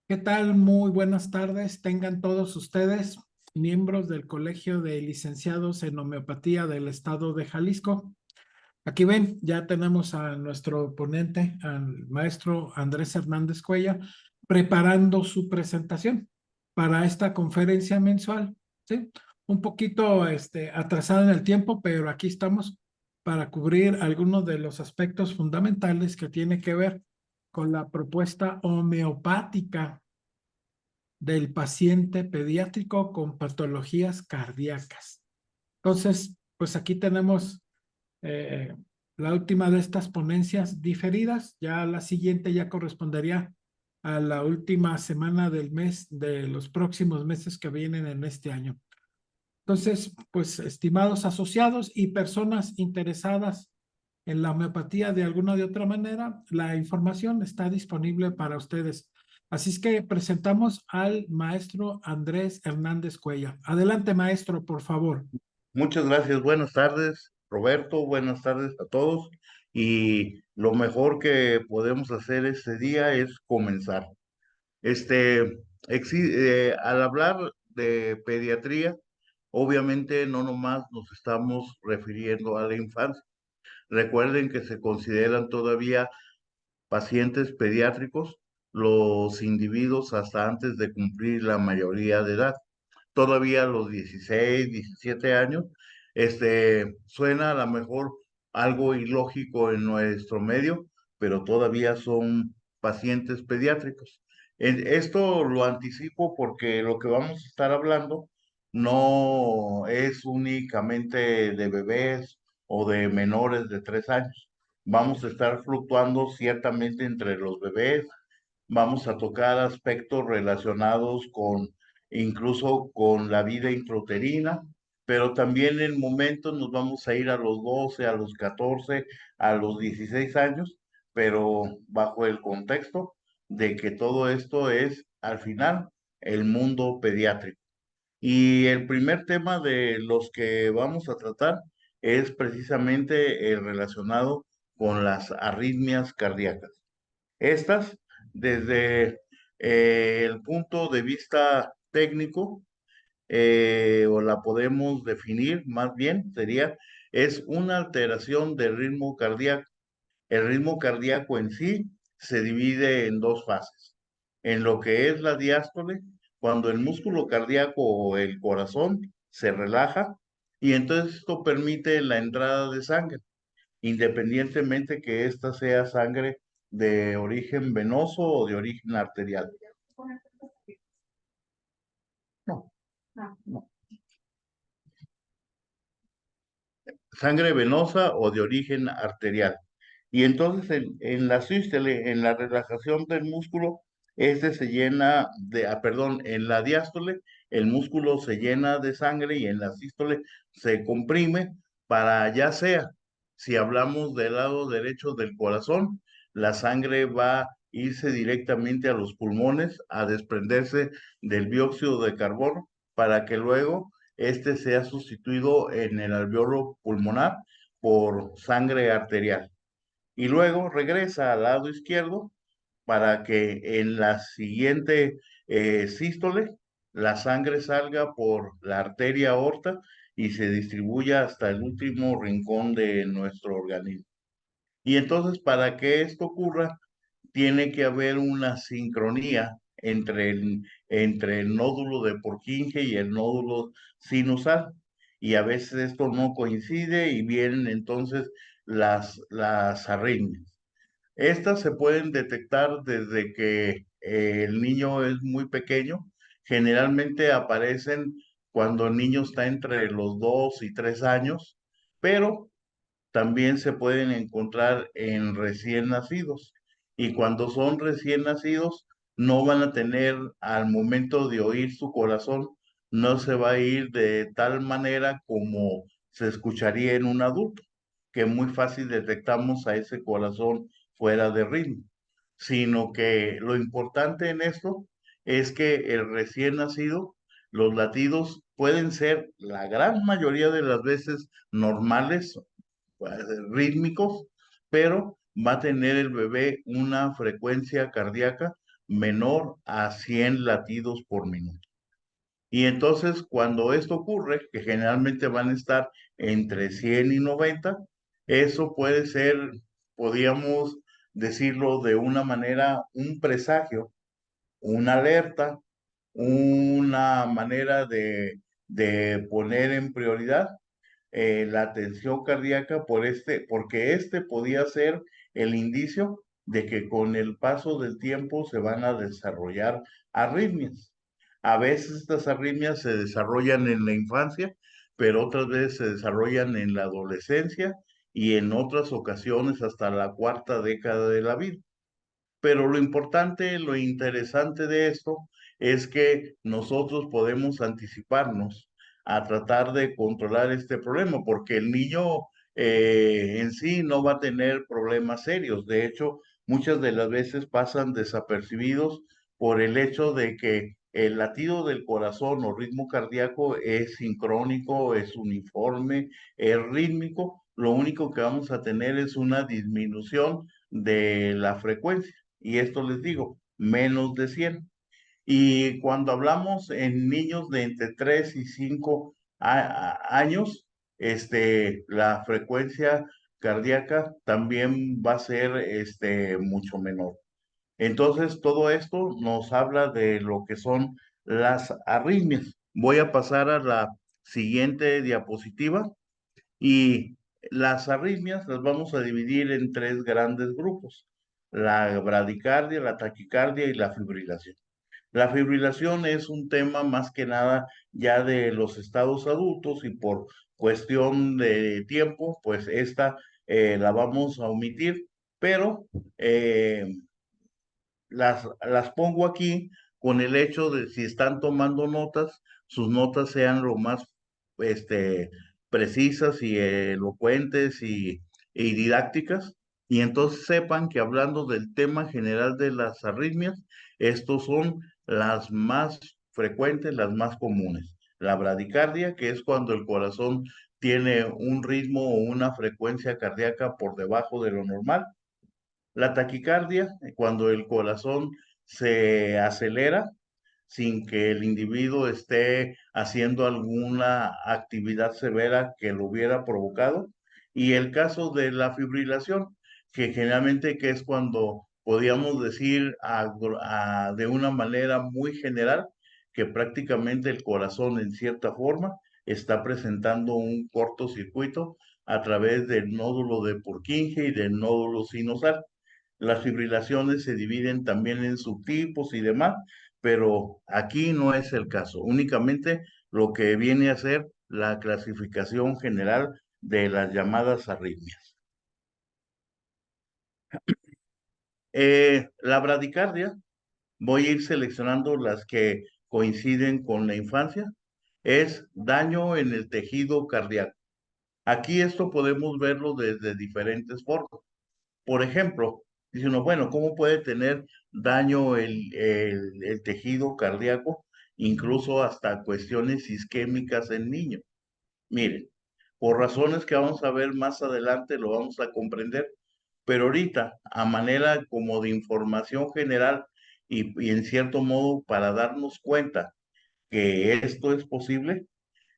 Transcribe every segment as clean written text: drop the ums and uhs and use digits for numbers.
¿Qué tal? Muy buenas tardes. Tengan todos ustedes, miembros del Colegio de Licenciados en Homeopatía del Estado de Jalisco. Aquí ven, ya tenemos a nuestro ponente, al maestro Andrés Hernández Cuella, preparando su presentación para esta conferencia mensual, ¿sí? Un poquito atrasada en el tiempo, pero aquí estamos para cubrir algunos de los aspectos fundamentales que tiene que ver con la propuesta homeopática del paciente pediátrico con patologías cardíacas. Entonces, pues aquí tenemos eh, la última de estas ponencias diferidas. Ya la siguiente ya correspondería a la última semana del mes de los próximos meses que vienen en este año. Entonces, pues estimados asociados y personas interesadas en la homeopatía de alguna de otra manera, la información está disponible para ustedes. Así es que presentamos al maestro Andrés Hernández Cuella. Adelante, maestro, por favor. Muchas gracias. Buenas tardes, Roberto. Buenas tardes a todos. Y lo mejor que podemos hacer este día es comenzar. Al hablar de pediatría, obviamente no nomás nos estamos refiriendo a la infancia. Recuerden que se consideran todavía pacientes pediátricos los individuos hasta antes de cumplir la mayoría de edad. Todavía a los 16, 17 años, suena a lo mejor algo ilógico en nuestro medio, pero todavía son pacientes pediátricos. Esto lo anticipo porque lo que vamos a estar hablando no es únicamente de bebés o de menores de 3 años. Vamos a estar fluctuando ciertamente entre los bebés, vamos a tocar aspectos relacionados con incluso con la vida intrauterina, pero también en momentos nos vamos a ir a los 12, a los 14, a los 16 años, pero bajo el contexto de que todo esto es al final el mundo pediátrico. Y el primer tema de los que vamos a tratar es precisamente el relacionado con las arritmias cardíacas. Estas, desde el punto de vista técnico, o la podemos definir más bien, es una alteración del ritmo cardíaco. El ritmo cardíaco en sí se divide en dos fases. En lo que es la diástole, cuando el músculo cardíaco o el corazón se relaja, y entonces esto permite la entrada de sangre independientemente que ésta sea sangre de origen venoso o de origen arterial. No, no. Sangre venosa o de origen arterial. Y entonces en la sístole, en la relajación del músculo, este se llena perdón, en la diástole, el músculo se llena de sangre y en la sístole se comprime para ya sea, si hablamos del lado derecho del corazón, la sangre va a irse directamente a los pulmones a desprenderse del dióxido de carbono para que luego este sea sustituido en el alveolo pulmonar por sangre arterial. Y luego regresa al lado izquierdo para que en la siguiente sístole la sangre salga por la arteria aorta y se distribuya hasta el último rincón de nuestro organismo. Y entonces, para que esto ocurra, tiene que haber una sincronía entre el nódulo de Purkinje y el nódulo sinusal. Y a veces esto no coincide y vienen entonces las arritmias. Estas se pueden detectar desde que el niño es muy pequeño. Generalmente aparecen cuando el niño está entre los 2 y 3 años, pero también se pueden encontrar en recién nacidos. Y cuando son recién nacidos, no van a tener al momento de oír su corazón, no se va a ir de tal manera como se escucharía en un adulto, que muy fácil detectamos a ese corazón fuera de ritmo, sino que lo importante en esto es que el recién nacido, los latidos pueden ser la gran mayoría de las veces normales, rítmicos, pero va a tener el bebé una frecuencia cardíaca menor a 100 latidos por minuto. Y entonces cuando esto ocurre, que generalmente van a estar entre 100 y 90, eso puede ser, podríamos decirlo de una manera, un presagio, una alerta, una manera de poner en prioridad la atención cardíaca porque este podía ser el indicio de que con el paso del tiempo se van a desarrollar arritmias. A veces estas arritmias se desarrollan en la infancia, pero otras veces se desarrollan en la adolescencia y en otras ocasiones hasta la cuarta década de la vida. Pero lo importante, lo interesante de esto es que nosotros podemos anticiparnos a tratar de controlar este problema, porque el niño en sí no va a tener problemas serios. De hecho, muchas de las veces pasan desapercibidos por el hecho de que el latido del corazón o ritmo cardíaco es sincrónico, es uniforme, es rítmico. Lo único que vamos a tener es una disminución de la frecuencia y esto les digo, menos de 100. Y cuando hablamos en niños de entre 3 y 5 años, la frecuencia cardíaca también va a ser mucho menor. Entonces, todo esto nos habla de lo que son las arritmias. Voy a pasar a la siguiente diapositiva. Y las arritmias las vamos a dividir en tres grandes grupos: la bradicardia, la taquicardia y la fibrilación. La fibrilación es un tema más que nada ya de los estados adultos y por cuestión de tiempo, pues esta la vamos a omitir, pero las pongo aquí con el hecho de si están tomando notas, sus notas sean lo más este, precisas y elocuentes y didácticas. Y entonces sepan que hablando del tema general de las arritmias, estos son las más frecuentes, las más comunes. La bradicardia, que es cuando el corazón tiene un ritmo o una frecuencia cardíaca por debajo de lo normal. La taquicardia, cuando el corazón se acelera sin que el individuo esté haciendo alguna actividad severa que lo hubiera provocado. Y el caso de la fibrilación, que generalmente que es cuando podríamos decir de una manera muy general que prácticamente el corazón en cierta forma está presentando un cortocircuito a través del nódulo de Purkinje y del nódulo sinosal. Las fibrilaciones se dividen también en subtipos y demás, pero aquí no es el caso. Únicamente lo que viene a ser la clasificación general de las llamadas arritmias. La bradicardia, voy a ir seleccionando las que coinciden con la infancia, es daño en el tejido cardíaco. Aquí esto podemos verlo desde diferentes formas. Por ejemplo, dice uno, bueno, ¿cómo puede tener daño el tejido cardíaco, incluso hasta cuestiones isquémicas en niños? Miren, por razones que vamos a ver más adelante lo vamos a comprender, pero ahorita, a manera como de información general y en cierto modo para darnos cuenta que esto es posible,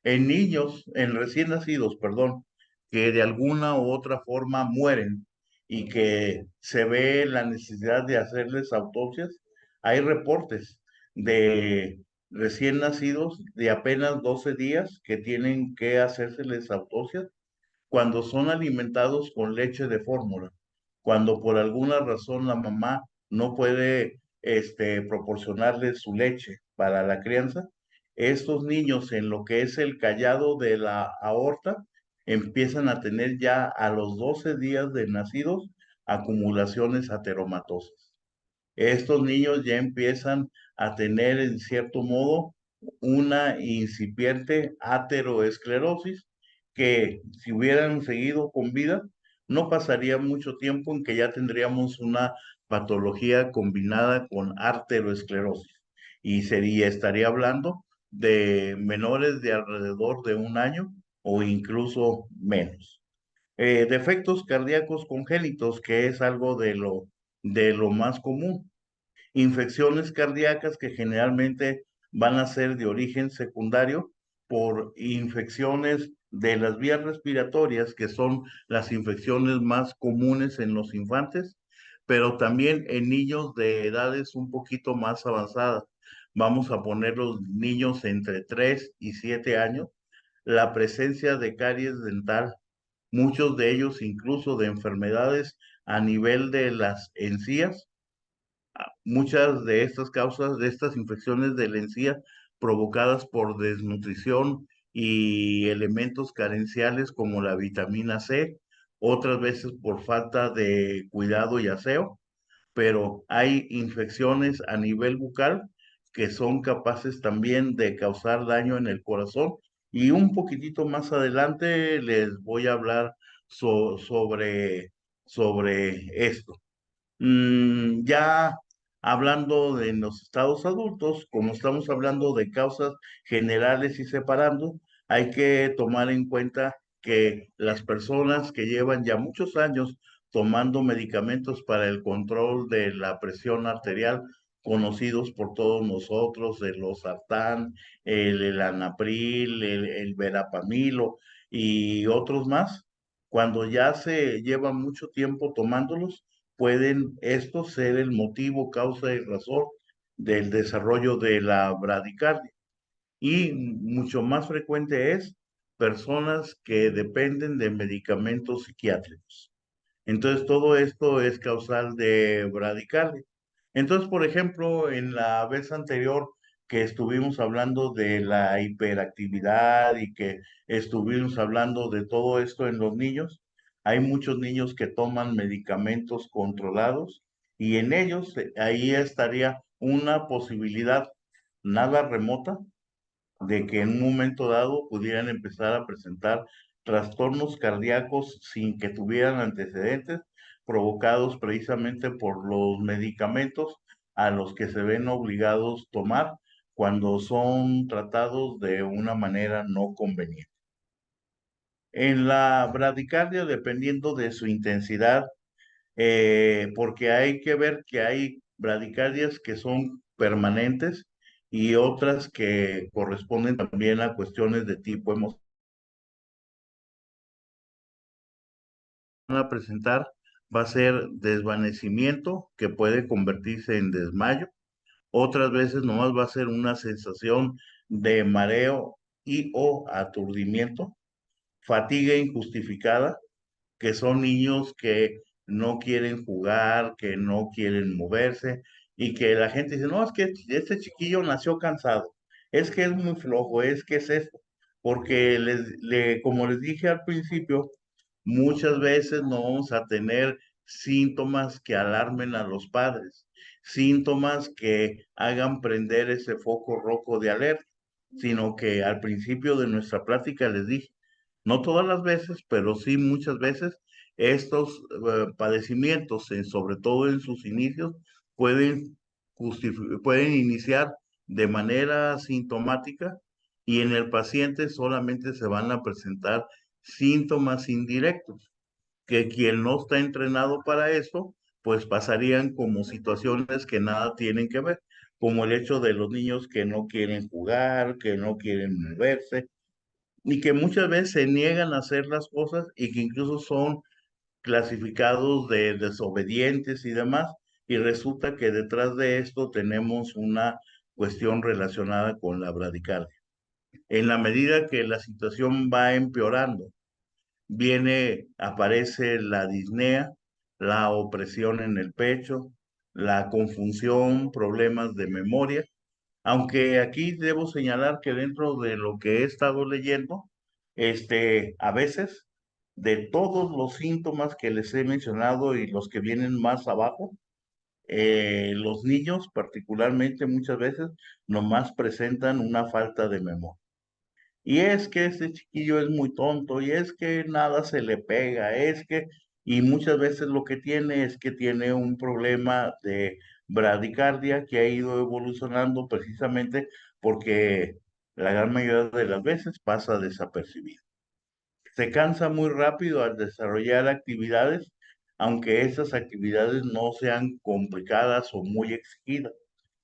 en niños, en recién nacidos, perdón, que de alguna u otra forma mueren y que se ve la necesidad de hacerles autopsias, hay reportes de recién nacidos de apenas 12 días que tienen que hacérseles autopsias cuando son alimentados con leche de fórmula, cuando por alguna razón la mamá no puede proporcionarles su leche para la crianza, estos niños en lo que es el callado de la aorta empiezan a tener ya a los 12 días de nacidos acumulaciones ateromatosas. Estos niños ya empiezan a tener en cierto modo una incipiente ateroesclerosis que si hubieran seguido con vida, no pasaría mucho tiempo en que ya tendríamos una patología combinada con arteriosclerosis y estaría hablando de menores de alrededor de un año o incluso menos. Defectos cardíacos congénitos, que es algo de lo más común. infecciones cardíacas que generalmente van a ser de origen secundario por infecciones de las vías respiratorias, que son las infecciones más comunes en los infantes, pero también en niños de edades un poquito más avanzadas. Vamos a poner los niños entre 3 y 7 años, la presencia de caries dental, muchos de ellos incluso de enfermedades a nivel de las encías. Muchas de estas causas, de estas infecciones de la encía provocadas por desnutrición y elementos carenciales como la vitamina C, otras veces por falta de cuidado y aseo, pero hay infecciones a nivel bucal que son capaces también de causar daño en el corazón. Y un poquitito más adelante les voy a hablar sobre esto. Ya hablando de los estados adultos, como estamos hablando de causas generales y separando, hay que tomar en cuenta que las personas que llevan ya muchos años tomando medicamentos para el control de la presión arterial, conocidos por todos nosotros, el losartán, el anapril, el verapamilo y otros más, cuando ya se lleva mucho tiempo tomándolos, pueden estos ser el motivo, causa y razón del desarrollo de la bradicardia. Y mucho más frecuente es personas que dependen de medicamentos psiquiátricos. Entonces, todo esto es causal de bradicardia. Entonces, por ejemplo, en la vez anterior que estuvimos hablando de la hiperactividad y que estuvimos hablando de todo esto en los niños, hay muchos niños que toman medicamentos controlados y en ellos ahí estaría una posibilidad nada remota de que en un momento dado pudieran empezar a presentar trastornos cardíacos sin que tuvieran antecedentes, provocados precisamente por los medicamentos a los que se ven obligados tomar cuando son tratados de una manera no conveniente. En la bradicardia, dependiendo de su intensidad, porque hay que ver que hay bradicardias que son permanentes y otras que corresponden también a cuestiones de tipo emocional. Van a presentar va a ser desvanecimiento que puede convertirse en desmayo. Otras veces nomás va a ser una sensación de mareo y o aturdimiento, fatiga injustificada, que son niños que no quieren jugar, que no quieren moverse y que la gente dice, no, es que este chiquillo nació cansado, es que es muy flojo, es que es esto, porque como les dije al principio, muchas veces no vamos a tener síntomas que alarmen a los padres, síntomas que hagan prender ese foco rojo de alerta, sino que al principio de nuestra plática les dije, no todas las veces, pero sí muchas veces, estos padecimientos, sobre todo en sus inicios, pueden, pueden iniciar de manera sintomática y en el paciente solamente se van a presentar síntomas indirectos, que quien no está entrenado para eso, pues pasarían como situaciones que nada tienen que ver, como el hecho de los niños que no quieren jugar, que no quieren moverse, y que muchas veces se niegan a hacer las cosas y que incluso son clasificados de desobedientes y demás, y resulta que detrás de esto tenemos una cuestión relacionada con la bradicardia. En la medida que la situación va empeorando, aparece la disnea, la opresión en el pecho, la confusión, problemas de memoria, aunque aquí debo señalar que dentro de lo que he estado leyendo, a veces de todos los síntomas que les he mencionado y los que vienen más abajo, los niños particularmente muchas veces nomás presentan una falta de memoria. Y es que este chiquillo es muy tonto, y es que nada se le pega, y muchas veces lo que tiene es que tiene un problema de bradicardia que ha ido evolucionando precisamente porque la gran mayoría de las veces pasa desapercibido. Se cansa muy rápido al desarrollar actividades, aunque esas actividades no sean complicadas o muy exigidas.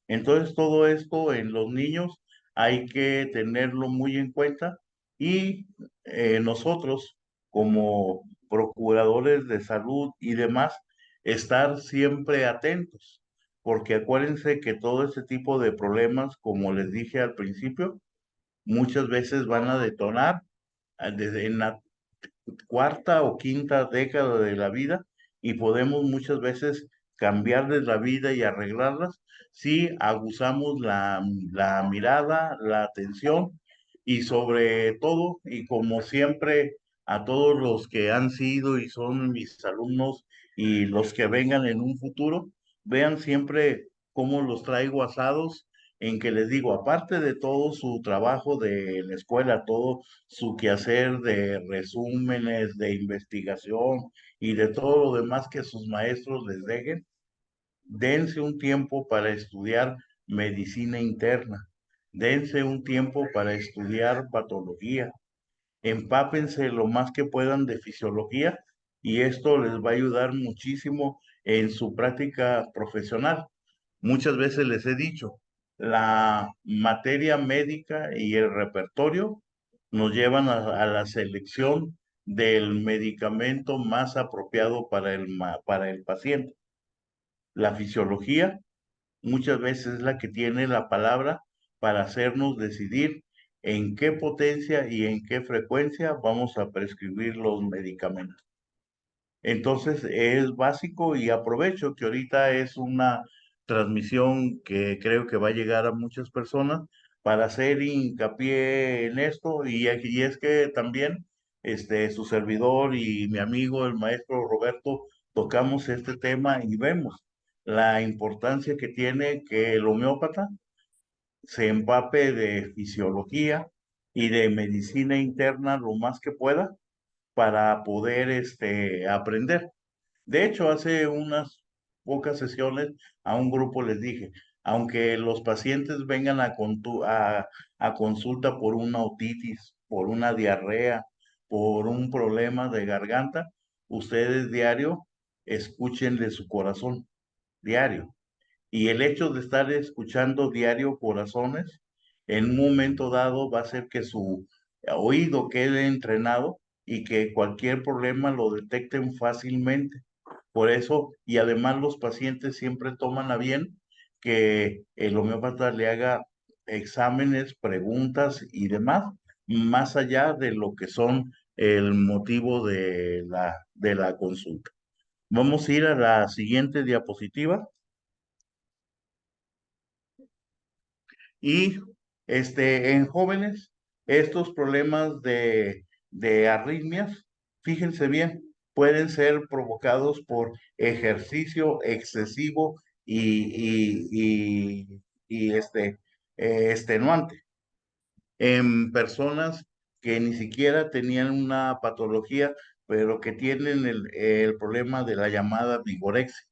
Entonces, todo esto en los niños hay que tenerlo muy en cuenta y nosotros, como procuradores de salud y demás, estar siempre atentos, porque acuérdense que todo este tipo de problemas, como les dije al principio, muchas veces van a detonar desde en la cuarta o quinta década de la vida y podemos muchas veces cambiarles la vida y arreglarlas si aguzamos la mirada, la atención y sobre todo, y como siempre, a todos los que han sido y son mis alumnos y los que vengan en un futuro, vean siempre cómo los traigo asados en que les digo, aparte de todo su trabajo de la escuela, todo su quehacer de resúmenes, de investigación y de todo lo demás que sus maestros les dejen, dense un tiempo para estudiar medicina interna, dense un tiempo para estudiar patología, empápense lo más que puedan de fisiología y esto les va a ayudar muchísimo en su práctica profesional. Muchas veces les he dicho, la materia médica y el repertorio nos llevan a la selección del medicamento más apropiado para para el paciente. La fisiología muchas veces es la que tiene la palabra para hacernos decidir en qué potencia y en qué frecuencia vamos a prescribir los medicamentos. Entonces es básico y aprovecho que ahorita es una transmisión que creo que va a llegar a muchas personas para hacer hincapié en esto y es que también su servidor y mi amigo el maestro Roberto tocamos este tema y vemos la importancia que tiene que el homeópata se empape de fisiología y de medicina interna lo más que pueda para poder aprender. De hecho, hace unas pocas sesiones a un grupo les dije, aunque los pacientes vengan a consulta por una otitis, por una diarrea, por un problema de garganta, ustedes diario escúchenle su corazón, diario. Y el hecho de estar escuchando diario corazones, en un momento dado va a hacer que su oído quede entrenado y que cualquier problema lo detecten fácilmente. Por eso, y además los pacientes siempre toman a bien que el homeópata le haga exámenes, preguntas y demás, más allá de lo que son el motivo de de la consulta. Vamos a ir a la siguiente diapositiva. Y en jóvenes, estos problemas de arritmias, fíjense bien, pueden ser provocados por ejercicio excesivo y extenuante en personas que ni siquiera tenían una patología, pero que tienen el problema de la llamada vigorexia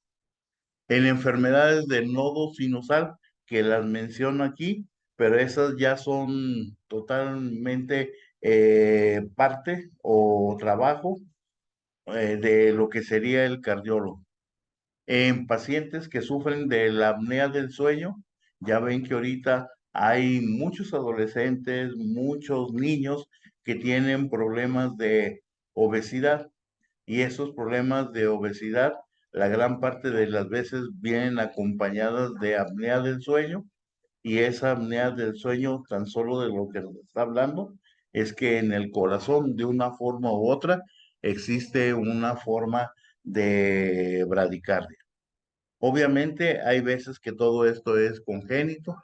en enfermedades del nodo sinusal, que las menciono aquí, pero esas ya son totalmente parte o trabajo de lo que sería el cardiólogo. En pacientes que sufren de la apnea del sueño, ya ven que ahorita hay muchos adolescentes, muchos niños que tienen problemas de obesidad y esos problemas de obesidad, la gran parte de las veces vienen acompañadas de apnea del sueño y esa apnea del sueño, tan solo de lo que nos está hablando, es que en el corazón, de una forma u otra, existe una forma de bradicardia. Obviamente hay veces que todo esto es congénito.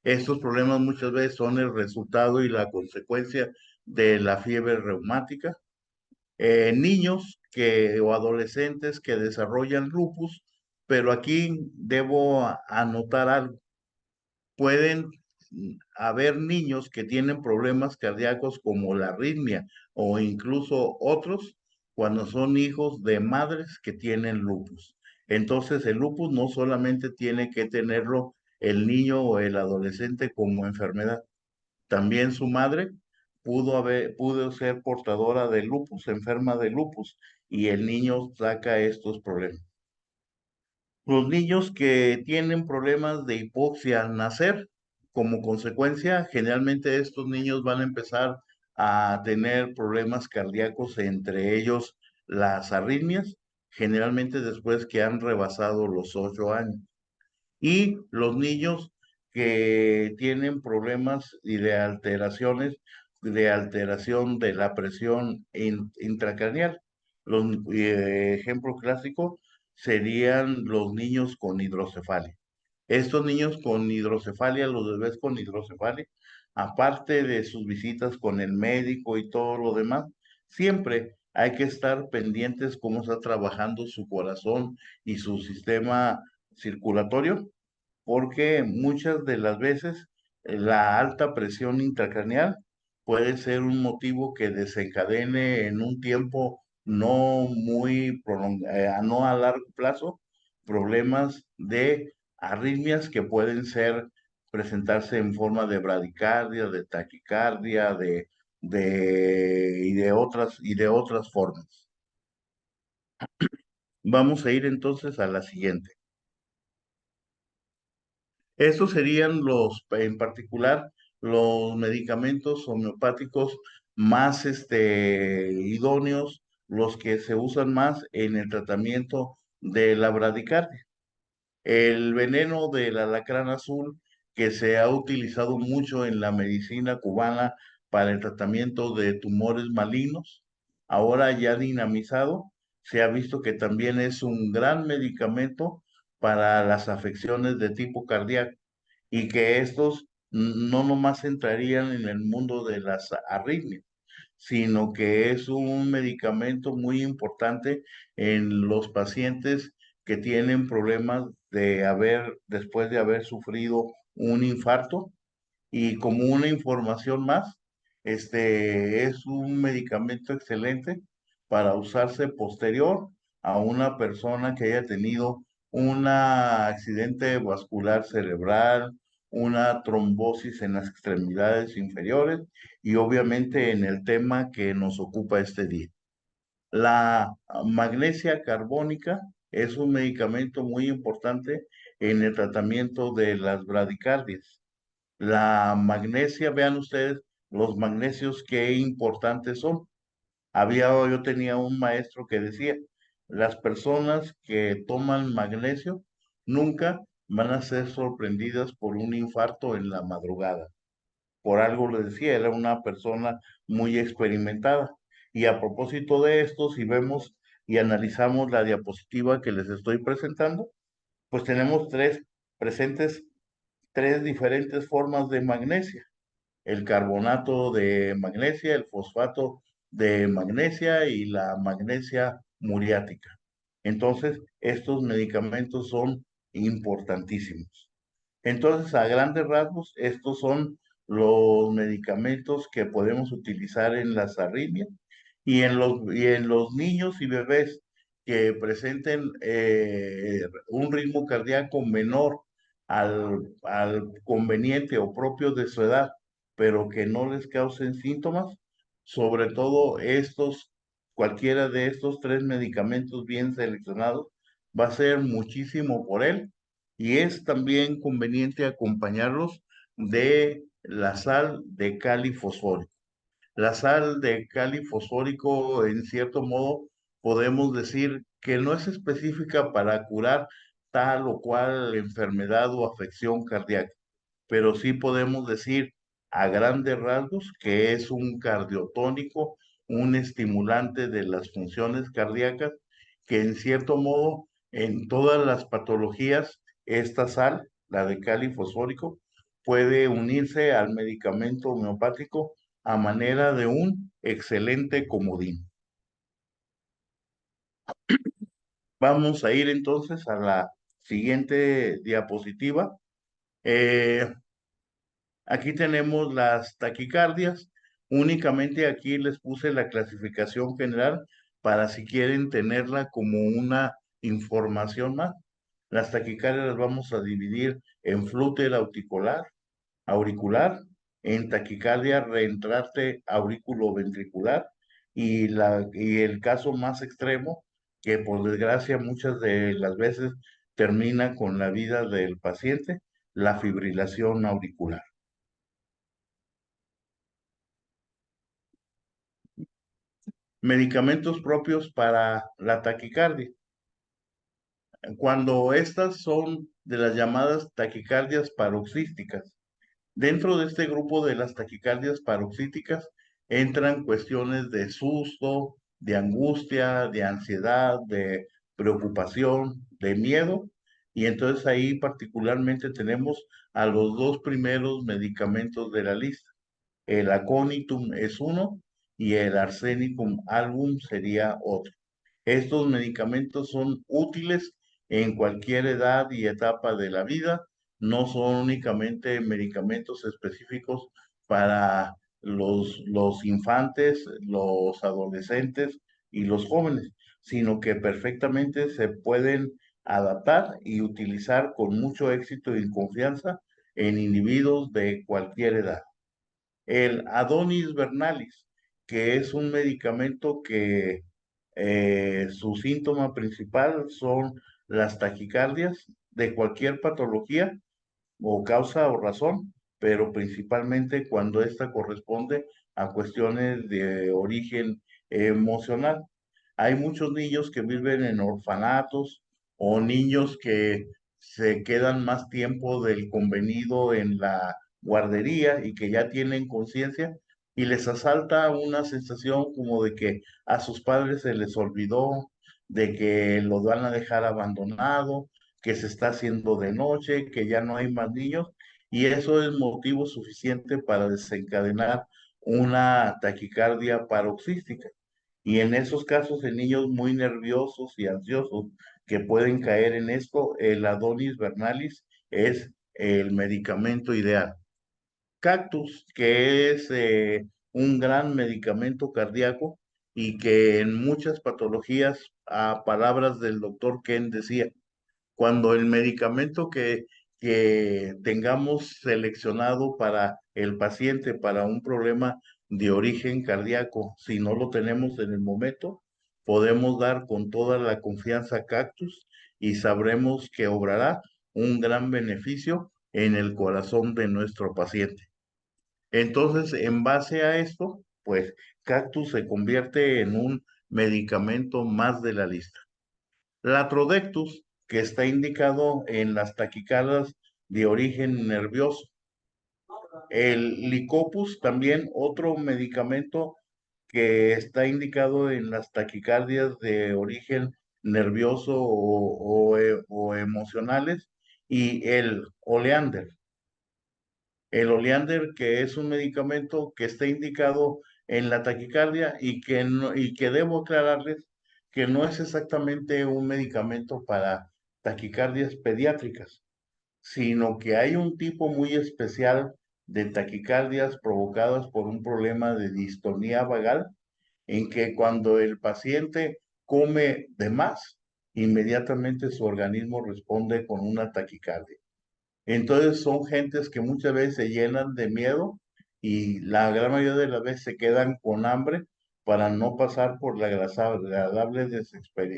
Estos problemas muchas veces son el resultado y la consecuencia de la fiebre reumática niños o adolescentes que desarrollan lupus, pero aquí debo anotar algo. Pueden haber niños que tienen problemas cardíacos como la arritmia o incluso otros cuando son hijos de madres que tienen lupus. Entonces el lupus no solamente tiene que tenerlo el niño o el adolescente como enfermedad, también su madre pudo ser portadora de lupus, enferma de lupus, y el niño saca estos problemas. Los niños que tienen problemas de hipoxia al nacer, como consecuencia, generalmente estos niños van a empezar a tener problemas cardíacos, entre ellos las arritmias, generalmente después que han rebasado los 8 años. Y los niños que tienen problemas y de alteración de la presión intracraneal. Los ejemplo clásico serían los niños con hidrocefalia. Estos niños con hidrocefalia, los bebés con hidrocefalia, aparte de sus visitas con el médico y todo lo demás, siempre hay que estar pendientes cómo está trabajando su corazón y su sistema circulatorio, porque muchas de las veces la alta presión intracraneal puede ser un motivo que desencadene en un tiempo no muy prolongado, no a largo plazo, problemas de arritmias que pueden presentarse en forma de bradicardia, de taquicardia, y de otras formas. Vamos a ir entonces a la siguiente. Estos serían en particular, los medicamentos homeopáticos más idóneos, los que se usan más en el tratamiento de la bradicardia. El veneno del alacrán azul, que se ha utilizado mucho en la medicina cubana para el tratamiento de tumores malignos, ahora ya dinamizado, se ha visto que también es un gran medicamento para las afecciones de tipo cardíaco y que estos no nomás entrarían en el mundo de las arritmias, sino que es un medicamento muy importante en los pacientes que tienen problemas después de haber sufrido un infarto. Y como una información más, es un medicamento excelente para usarse posterior a una persona que haya tenido un accidente vascular cerebral, una trombosis en las extremidades inferiores y obviamente en el tema que nos ocupa este día. La magnesia carbónica es un medicamento muy importante en el tratamiento de las bradicardias. La magnesia, vean ustedes los magnesios qué importantes son. Yo tenía un maestro que decía, las personas que toman magnesio nunca van a ser sorprendidas por un infarto en la madrugada. Por algo le decía, era una persona muy experimentada. Y a propósito de esto, si vemos y analizamos la diapositiva que les estoy presentando, pues tenemos presentes tres diferentes formas de magnesia: el carbonato de magnesia, el fosfato de magnesia y la magnesia muriática. Entonces, estos medicamentos son importantísimos. Entonces, a grandes rasgos, estos son los medicamentos que podemos utilizar en las arritmias y en los niños y bebés que presenten un ritmo cardíaco menor al conveniente o propio de su edad, pero que no les causen síntomas, sobre todo cualquiera de estos tres medicamentos bien seleccionados, va a ser muchísimo por él y es también conveniente acompañarlos de la sal de cali fosfórico. La sal de cali fosfórico, en cierto modo, podemos decir que no es específica para curar tal o cual enfermedad o afección cardíaca, pero sí podemos decir a grandes rasgos que es un cardiotónico, un estimulante de las funciones cardíacas, que en cierto modo en todas las patologías, esta sal, la de cali fosfórico, puede unirse al medicamento homeopático a manera de un excelente comodín. Vamos a ir entonces a la siguiente diapositiva. Eh, Aquí tenemos las taquicardias. Únicamente aquí les puse la clasificación general para si quieren tenerla como una información más. Las taquicardias las vamos a dividir en flúter auricular, en taquicardia reentrante auriculoventricular y el caso más extremo, que por desgracia muchas de las veces termina con la vida del paciente, la fibrilación auricular. Medicamentos propios para la taquicardia. Cuando estas son de las llamadas taquicardias paroxísticas. Dentro de este grupo de las taquicardias paroxíticas entran cuestiones de susto, de angustia, de ansiedad, de preocupación, de miedo. Y entonces ahí particularmente tenemos a los dos primeros medicamentos de la lista. El aconitum es uno y el arsenicum album sería otro. Estos medicamentos son útiles en cualquier edad y etapa de la vida, no son únicamente medicamentos específicos para los infantes, los adolescentes y los jóvenes, sino que perfectamente se pueden adaptar y utilizar con mucho éxito y confianza en individuos de cualquier edad. El Adonis vernalis, que es un medicamento que su síntoma principal son las taquicardias de cualquier patología o causa o razón, pero principalmente cuando esta corresponde a cuestiones de origen emocional. Hay muchos niños que viven en orfanatos o niños que se quedan más tiempo del convenido en la guardería y que ya tienen conciencia y les asalta una sensación como de que a sus padres se les olvidó, de que los van a dejar abandonado, que se está haciendo de noche, que ya no hay más niños, y eso es motivo suficiente para desencadenar una taquicardia paroxística. Y en esos casos, en niños muy nerviosos y ansiosos que pueden caer en esto, el Adonis vernalis es el medicamento ideal. Cactus, que es un gran medicamento cardíaco y que en muchas patologías, a palabras del doctor Ken decía, cuando el medicamento que tengamos seleccionado para el paciente, para un problema de origen cardíaco, si no lo tenemos en el momento, podemos dar con toda la confianza Cactus y sabremos que obrará un gran beneficio en el corazón de nuestro paciente. Entonces, en base a esto, pues Cactus se convierte en un medicamento más de la lista. Latrodectus, que está indicado en las taquicardias de origen nervioso. El Licopus, también otro medicamento que está indicado en las taquicardias de origen nervioso o emocionales. Y el Oleander. El Oleander, que es un medicamento que está indicado en la taquicardia y que debo aclararles que no es exactamente un medicamento para taquicardias pediátricas, sino que hay un tipo muy especial de taquicardias provocadas por un problema de distonía vagal, en que cuando el paciente come de más, inmediatamente su organismo responde con una taquicardia. Entonces son gentes que muchas veces se llenan de miedo y la gran mayoría de las veces se quedan con hambre para no pasar por la agradable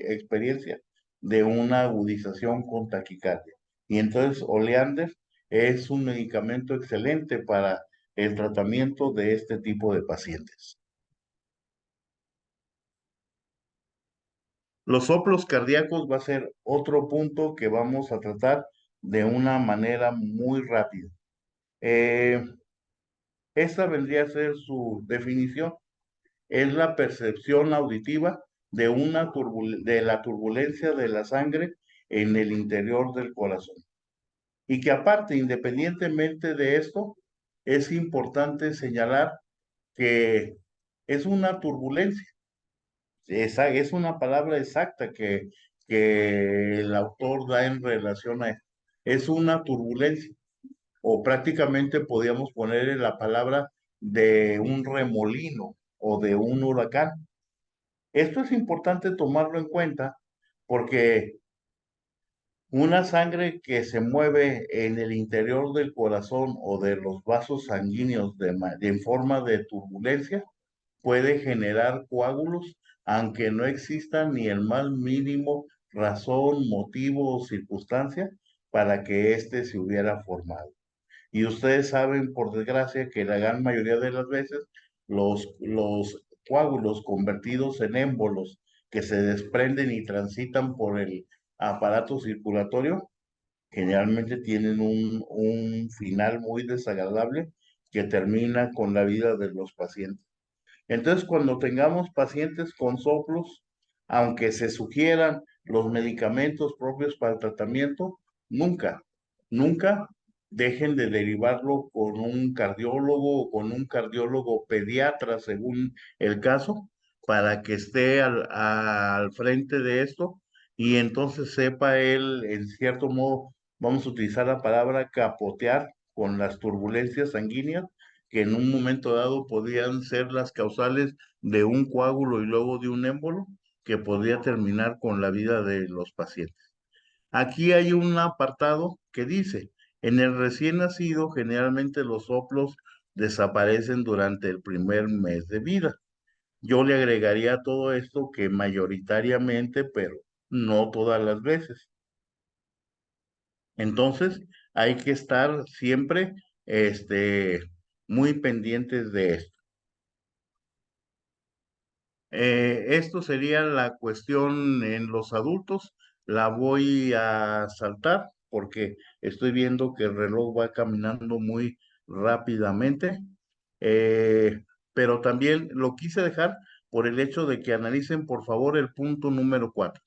experiencia de una agudización con taquicardia. Y entonces Oleander es un medicamento excelente para el tratamiento de este tipo de pacientes. Los soplos cardíacos va a ser otro punto que vamos a tratar de una manera muy rápida. Eh, Esta vendría a ser su definición. Es la percepción auditiva de, de la turbulencia de la sangre en el interior del corazón. Y que aparte, independientemente de esto, es importante señalar que es una turbulencia. Esa es una palabra exacta que el autor da en relación a esto. Es una turbulencia o prácticamente podíamos ponerle la palabra de un remolino o de un huracán. Esto es importante tomarlo en cuenta porque una sangre que se mueve en el interior del corazón o de los vasos sanguíneos en forma de turbulencia puede generar coágulos, aunque no exista ni el más mínimo razón, motivo o circunstancia para que éste se hubiera formado. Y ustedes saben, por desgracia, que la gran mayoría de las veces los coágulos convertidos en émbolos que se desprenden y transitan por el aparato circulatorio, generalmente tienen un final muy desagradable que termina con la vida de los pacientes. Entonces, cuando tengamos pacientes con soplos, aunque se sugieran los medicamentos propios para el tratamiento, nunca, nunca dejen de derivarlo con un cardiólogo o con un cardiólogo pediatra, según el caso, para que esté al frente de esto y entonces sepa él, en cierto modo, vamos a utilizar la palabra capotear con las turbulencias sanguíneas que en un momento dado podían ser las causales de un coágulo y luego de un émbolo que podría terminar con la vida de los pacientes. Aquí hay un apartado que dice, en el recién nacido generalmente los soplos desaparecen durante el primer mes de vida. Yo le agregaría a todo esto que mayoritariamente, pero no todas las veces. Entonces, hay que estar siempre muy pendientes de esto. Esto sería la cuestión en los adultos. La voy a saltar porque estoy viendo que el reloj va caminando muy rápidamente. Eh, pero también lo quise dejar por el hecho de que analicen por favor el punto número 4.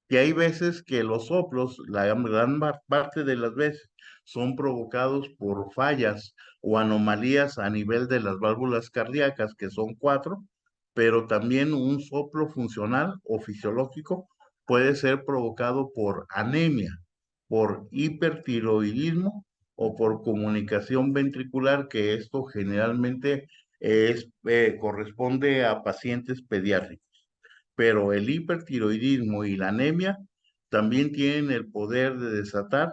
Que hay veces que los soplos, la gran parte de las veces, son provocados por fallas o anomalías a nivel de las válvulas cardíacas, que son cuatro, pero también un soplo funcional o fisiológico puede ser provocado por anemia, por hipertiroidismo o por comunicación ventricular, que esto generalmente corresponde a pacientes pediátricos, pero el hipertiroidismo y la anemia también tienen el poder de desatar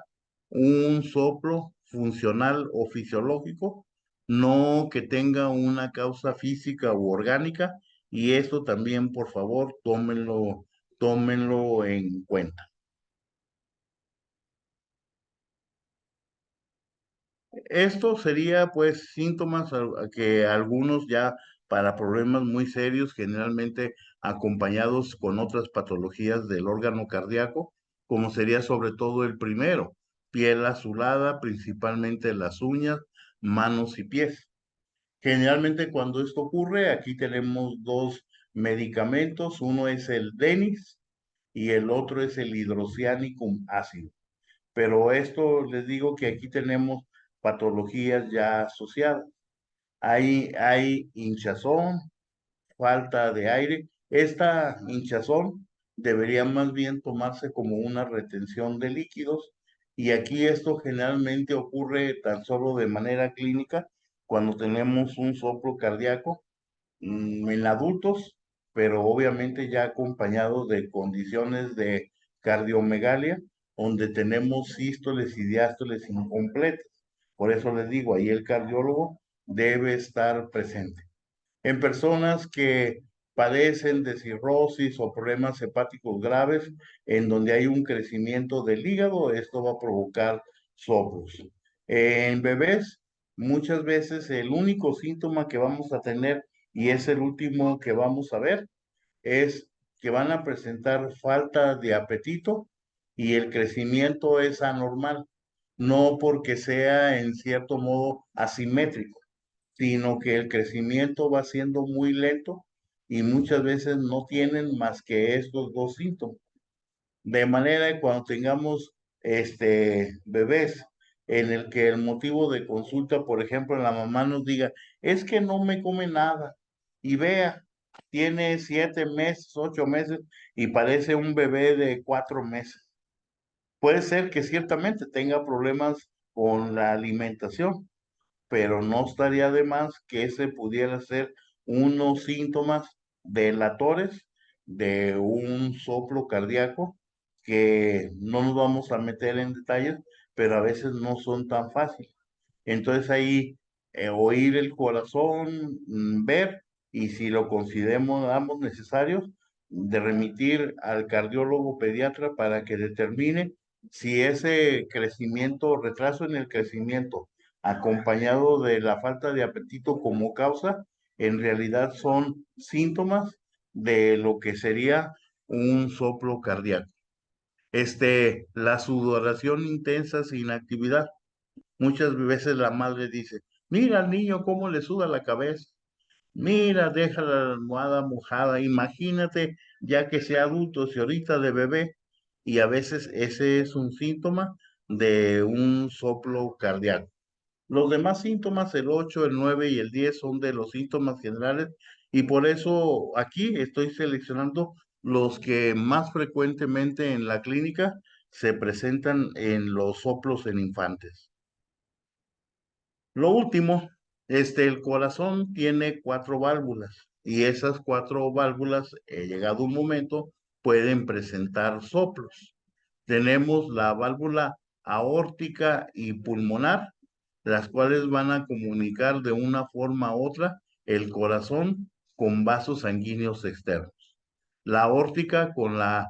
un soplo funcional o fisiológico, no que tenga una causa física u orgánica, y esto también, por favor, tómenlo en cuenta. Esto sería pues síntomas que algunos ya para problemas muy serios, generalmente acompañados con otras patologías del órgano cardíaco, como sería sobre todo el primero, piel azulada, principalmente las uñas, manos y pies. Generalmente cuando esto ocurre, aquí tenemos dos medicamentos, uno es el Denis y el otro es el hidrocianicum ácido. Pero esto les digo que aquí tenemos patologías ya asociadas. Hay hinchazón, falta de aire. Esta hinchazón debería más bien tomarse como una retención de líquidos y aquí esto generalmente ocurre tan solo de manera clínica cuando tenemos un soplo cardíaco en adultos, pero obviamente ya acompañado de condiciones de cardiomegalia, donde tenemos sístoles y diástoles incompletas. Por eso les digo, ahí el cardiólogo debe estar presente. En personas que padecen de cirrosis o problemas hepáticos graves, en donde hay un crecimiento del hígado, esto va a provocar soplos. En bebés, muchas veces el único síntoma que vamos a tener, y es el último que vamos a ver, es que van a presentar falta de apetito y el crecimiento es anormal, no porque sea en cierto modo asimétrico, sino que el crecimiento va siendo muy lento y muchas veces no tienen más que estos dos síntomas. De manera que cuando tengamos bebés en el que el motivo de consulta, por ejemplo, la mamá nos diga, es que no me come nada, y vea, tiene 7 meses, 8 meses, y parece un bebé de 4 meses. Puede ser que ciertamente tenga problemas con la alimentación, pero no estaría de más que ese pudiera ser unos síntomas delatores de un soplo cardíaco que no nos vamos a meter en detalles, pero a veces no son tan fáciles. Entonces ahí oír el corazón, ver y si lo consideramos necesarios, de remitir al cardiólogo pediatra para que determine si ese crecimiento o retraso en el crecimiento acompañado de la falta de apetito como causa, en realidad son síntomas de lo que sería un soplo cardíaco. La sudoración intensa sin actividad. Muchas veces la madre dice, mira al niño cómo le suda la cabeza. Mira, deja la almohada mojada. Imagínate, ya que sea adulto, si ahorita de bebé, y a veces ese es un síntoma de un soplo cardíaco. Los demás síntomas, el 8, el 9 y el 10 son de los síntomas generales y por eso aquí estoy seleccionando los que más frecuentemente en la clínica se presentan en los soplos en infantes. Lo último, el corazón tiene 4 válvulas y esas 4 válvulas, llegado un momento, pueden presentar soplos. Tenemos la válvula aórtica y pulmonar, las cuales van a comunicar de una forma u otra el corazón con vasos sanguíneos externos. La aórtica con la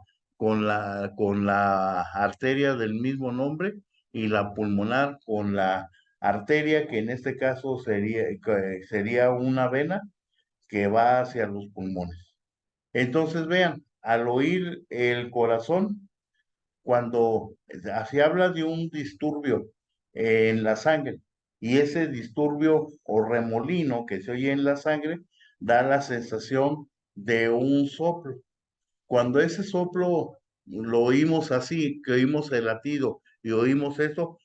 arteria del mismo nombre y la pulmonar con la arteria, que en este caso sería una vena que va hacia los pulmones. Entonces, vean, al oír el corazón, cuando se habla de un disturbio en la sangre y ese disturbio o remolino que se oye en la sangre da la sensación de un soplo. Cuando ese soplo lo oímos así, que oímos el latido y oímos eso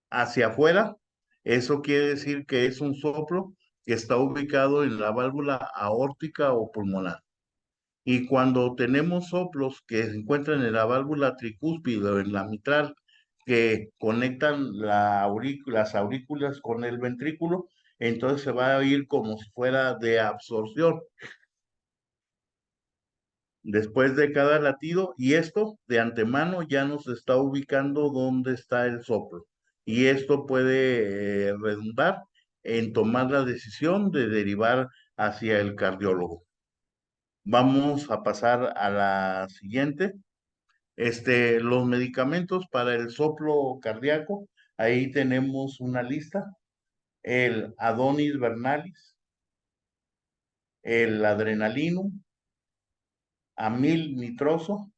hacia afuera, eso quiere decir que es un soplo que está ubicado en la válvula aórtica o pulmonar. Y cuando tenemos soplos que se encuentran en la válvula tricúspide o en la mitral, que conectan las aurículas con el ventrículo, entonces se va a oír como si fuera de absorción después de cada latido, y esto de antemano ya nos está ubicando dónde está el soplo. Y esto puede redundar en tomar la decisión de derivar hacia el cardiólogo. Vamos a pasar a la siguiente. Los medicamentos para el soplo cardíaco, ahí tenemos una lista. El Adonis vernalis, el adrenalinum, amil nitroso,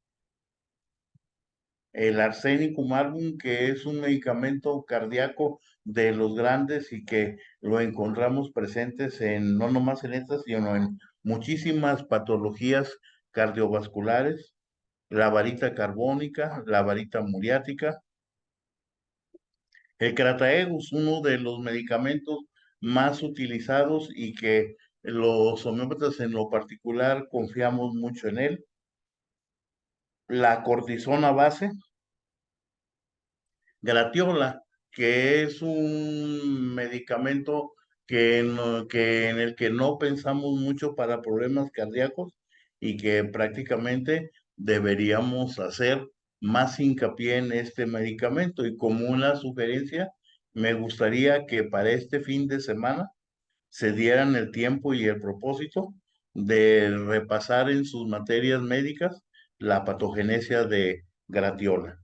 el arsenicum album, que es un medicamento cardíaco de los grandes y que lo encontramos presentes no nomás en estas, sino en muchísimas patologías cardiovasculares, la varita carbónica, la varita muriática. El Crataegus, uno de los medicamentos más utilizados y que los homeópatas en lo particular confiamos mucho en él. La cortisona base, Gratiola, que es un medicamento en el que no pensamos mucho para problemas cardíacos y que prácticamente deberíamos hacer más hincapié en este medicamento. Y como una sugerencia, me gustaría que para este fin de semana se dieran el tiempo y el propósito de repasar en sus materias médicas la patogenesia de Gratiola.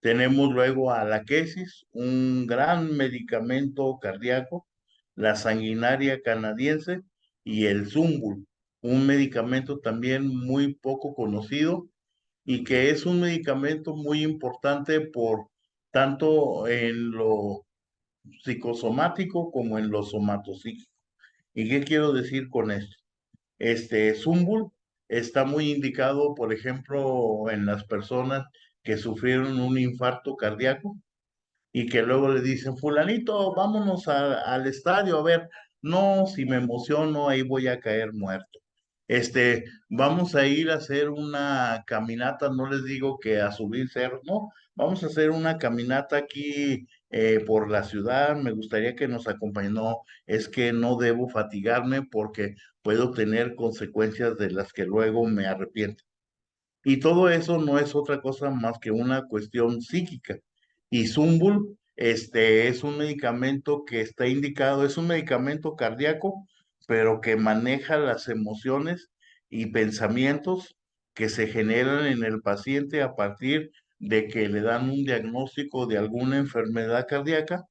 Tenemos luego a la Quesis, un gran medicamento cardíaco, la sanguinaria canadiense y el Zumbul, un medicamento también muy poco conocido y que es un medicamento muy importante por tanto en lo psicosomático como en lo somatopsíquico. ¿Y qué quiero decir con esto? Zumbul está muy indicado, por ejemplo, en las personas que sufrieron un infarto cardíaco y que luego le dicen, fulanito, vámonos al estadio a ver, no, si me emociono, ahí voy a caer muerto. Vamos a ir a hacer una caminata, no les digo que a subir cerros, no, vamos a hacer una caminata aquí por la ciudad, me gustaría que nos acompañen, no, es que no debo fatigarme porque puedo tener consecuencias de las que luego me arrepiento. Y todo eso no es otra cosa más que una cuestión psíquica. Y Zumbul Es un medicamento que está indicado, es un medicamento cardíaco, pero que maneja las emociones y pensamientos que se generan en el paciente a partir de que le dan un diagnóstico de alguna enfermedad cardíaca.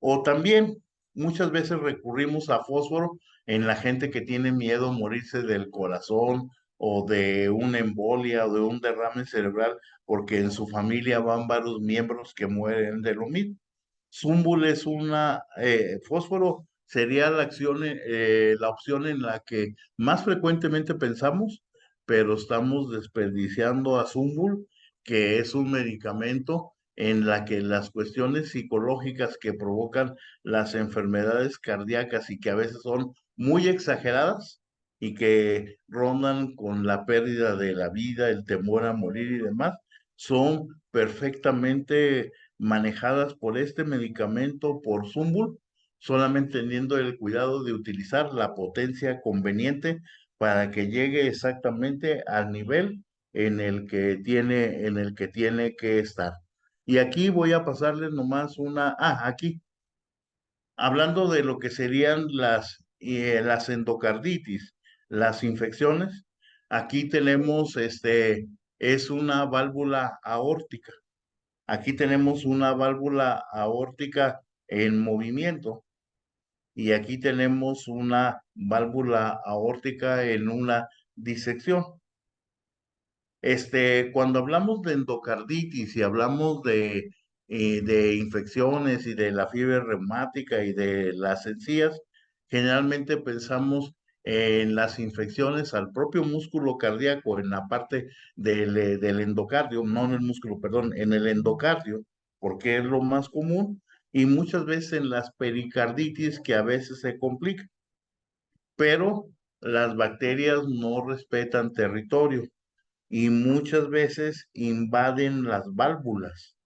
O también muchas veces recurrimos a fósforo en la gente que tiene miedo a morirse del corazón o de una embolia o de un derrame cerebral, porque en su familia van varios miembros que mueren de lo mismo. Zumbul es fósforo sería la opción en la que más frecuentemente pensamos, pero estamos desperdiciando a Zumbul, que es un medicamento en la que las cuestiones psicológicas que provocan las enfermedades cardíacas y que a veces son muy exageradas y que rondan con la pérdida de la vida, el temor a morir y demás, son perfectamente manejadas por este medicamento, por Zumbul, solamente teniendo el cuidado de utilizar la potencia conveniente para que llegue exactamente al nivel en el que tiene que estar. Y aquí voy a pasarles nomás aquí, hablando de lo que serían las endocarditis, las infecciones, aquí tenemos, es una válvula aórtica. Aquí tenemos una válvula aórtica en movimiento y aquí tenemos una válvula aórtica en una disección. Cuando hablamos de endocarditis y hablamos de infecciones y de la fiebre reumática y de las encías, generalmente pensamos en las infecciones al propio músculo cardíaco, en la parte del endocardio, no en el músculo, perdón, en el endocardio, porque es lo más común, y muchas veces en las pericarditis que a veces se complican, pero las bacterias no respetan territorio y muchas veces invaden las válvulas.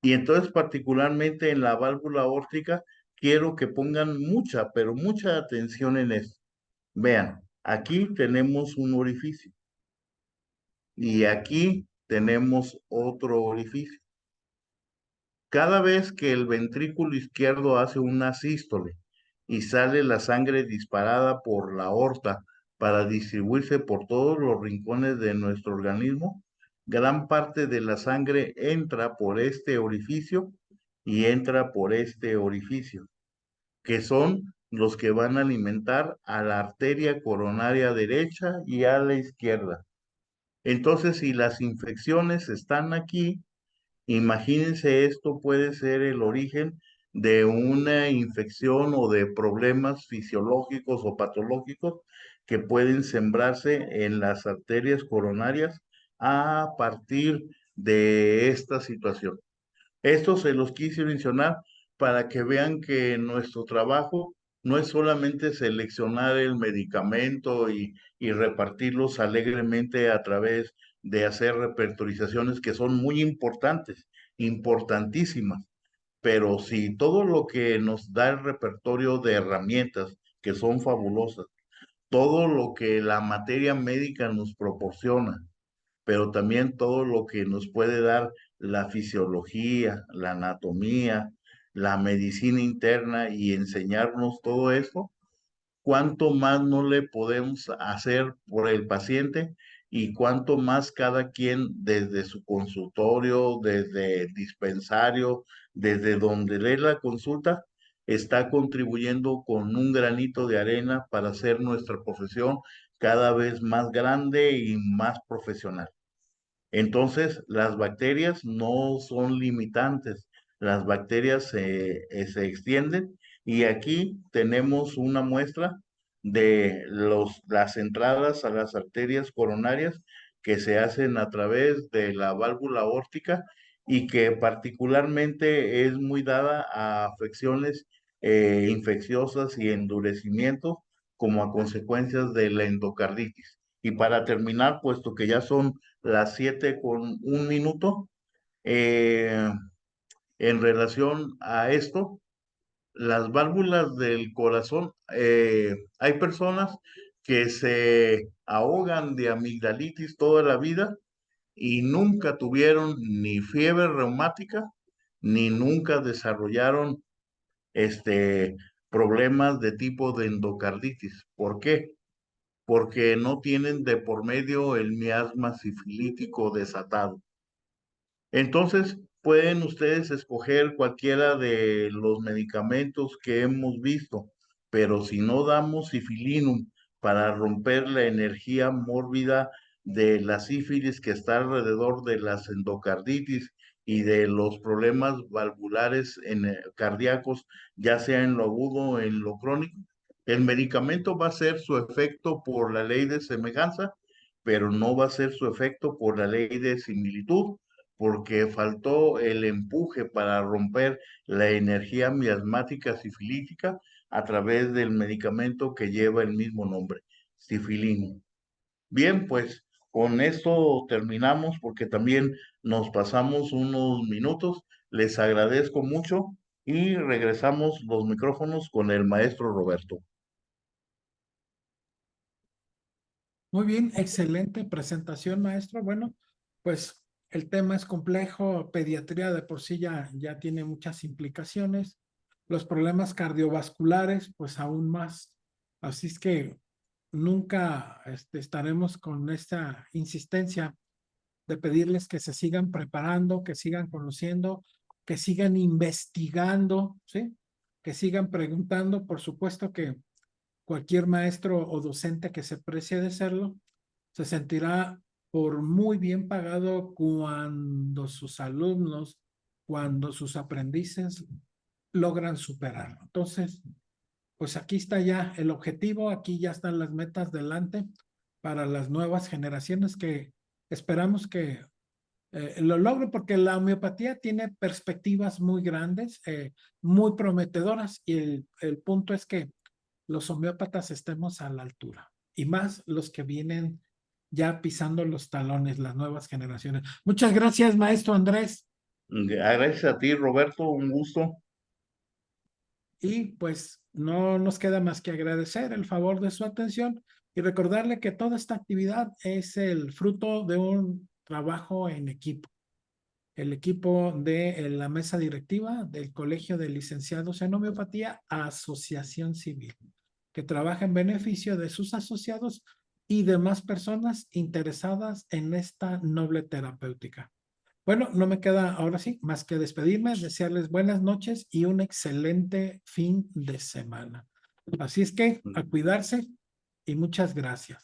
Y entonces, particularmente en la válvula aórtica, quiero que pongan mucha, pero mucha atención en esto. Vean, aquí tenemos un orificio y aquí tenemos otro orificio. Cada vez que el ventrículo izquierdo hace una sístole y sale la sangre disparada por la aorta para distribuirse por todos los rincones de nuestro organismo, gran parte de la sangre entra por este orificio y entra por este orificio, que son los que van a alimentar a la arteria coronaria derecha y a la izquierda. Entonces, si las infecciones están aquí, imagínense, esto puede ser el origen de una infección o de problemas fisiológicos o patológicos que pueden sembrarse en las arterias coronarias a partir de esta situación. Esto se los quise mencionar para que vean que nuestro trabajo no es solamente seleccionar el medicamento y repartirlos alegremente a través de hacer repertorizaciones que son muy importantes, importantísimas, pero si todo lo que nos da el repertorio de herramientas, que son fabulosas, todo lo que la materia médica nos proporciona, pero también todo lo que nos puede dar la fisiología, la anatomía, la medicina interna y enseñarnos todo esto, cuánto más no le podemos hacer por el paciente y cuánto más cada quien desde su consultorio, desde dispensario, desde donde lee la consulta, está contribuyendo con un granito de arena para hacer nuestra profesión cada vez más grande y más profesional. Entonces, las bacterias no son limitantes, las bacterias se extienden y aquí tenemos una muestra de las entradas a las arterias coronarias que se hacen a través de la válvula aórtica y que particularmente es muy dada a afecciones infecciosas y endurecimientos como a consecuencias de la endocarditis. Y para terminar, puesto que ya son las 7:01, eh, en relación a esto, las válvulas del corazón, hay personas que se ahogan de amigdalitis toda la vida y nunca tuvieron ni fiebre reumática ni nunca desarrollaron problemas de tipo de endocarditis. ¿Por qué? Porque no tienen de por medio el miasma sifilítico desatado. Entonces, pueden ustedes escoger cualquiera de los medicamentos que hemos visto, pero si no damos sifilinum para romper la energía mórbida de la sífilis que está alrededor de las endocarditis y de los problemas valvulares cardíacos, ya sea en lo agudo o en lo crónico, el medicamento va a hacer su efecto por la ley de semejanza, pero no va a ser su efecto por la ley de similitud porque faltó el empuje para romper la energía miasmática sifilítica a través del medicamento que lleva el mismo nombre, sifilino. Bien, pues con esto terminamos porque también nos pasamos unos minutos. Les agradezco mucho y regresamos los micrófonos con el maestro Roberto. Muy bien, excelente presentación, maestro. Bueno, pues el tema es complejo, pediatría de por sí ya tiene muchas implicaciones, los problemas cardiovasculares, pues aún más. Así es que nunca estaremos con esta insistencia de pedirles que se sigan preparando, que sigan conociendo, que sigan investigando, ¿sí? Que sigan preguntando. Por supuesto que cualquier maestro o docente que se precie de serlo, se sentirá por muy bien pagado cuando sus alumnos, cuando sus aprendices logran superarlo. Entonces, pues aquí está ya el objetivo, aquí ya están las metas delante para las nuevas generaciones que esperamos que lo logren porque la homeopatía tiene perspectivas muy grandes, muy prometedoras y el punto es que los homeópatas estemos a la altura y más los que vienen ya pisando los talones, las nuevas generaciones. Muchas gracias, maestro Andrés. Gracias a ti, Roberto, un gusto. Y pues no nos queda más que agradecer el favor de su atención y recordarle que toda esta actividad es el fruto de un trabajo en equipo. El equipo de la mesa directiva del Colegio de Licenciados en Homeopatía, Asociación Civil, que trabaja en beneficio de sus asociados y demás personas interesadas en esta noble terapéutica. Bueno, no me queda ahora sí más que despedirme, desearles buenas noches y un excelente fin de semana. Así es que a cuidarse y muchas gracias.